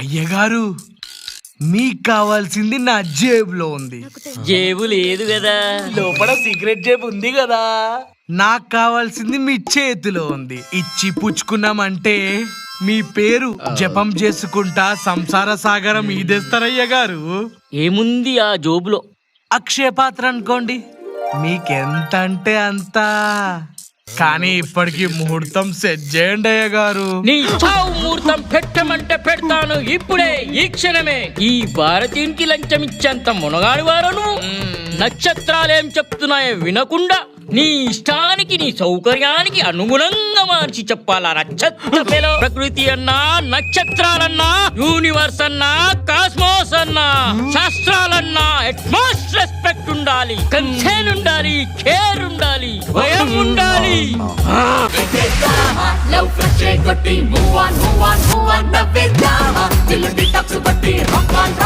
అయ్యగారు మీకు కావాల్సింది నా జేబులో ఉంది. జేబు లేదు కదా, లోపల సీక్రెట్ జేబు ఉంది కదా. నాకు కావాల్సింది మీ చేతిలో ఉంది. ఇచ్చి పుచ్చుకున్నామంటే మీ పేరు జపం చేసుకుంటా సంసార సాగరం ఈదేస్తారయ్య గారు. ఏముంది ఆ జోబులో? అక్షయ పాత్ర అనుకోండి, మీకెంత అంటే అంత. కానీ ఇప్పటికి ముహూర్తం సెట్ చేయండి అయ్య గారు. నీ చావు ముహూర్తం పెట్టమంటే పెడతాను ఇప్పుడే, ఈ క్షణమే. ఈ భారతీయునికి లంచం ఇచ్చేంత మునగాడి వారను నక్షత్రాలేం చెప్తున్నాయో వినకుండా నీ ఇష్టానికి నీ సౌకర్యానికి అనుగుణంగా మార్చి చెప్పాలా? నక్షత్రమేలో ప్రకృతి అన్నా, నక్షత్రాలన్నా, యూనివర్స్ అన్నా, కాస్మోస్ అన్నా, శాస్త్రాలన్నా అట్మోస్ట్ రెస్పెక్ట్ ఉండాలి, కన్సర్న్ ఉండాలి, కేర్ ఉండాలి, భయం ఉండాలి. లవ్ ఫ్రెష్ కొట్టి move on move on move on నవ్వేద్దామా. దిల్ డిటాక్స్ కొట్టి రాక్ ఆన్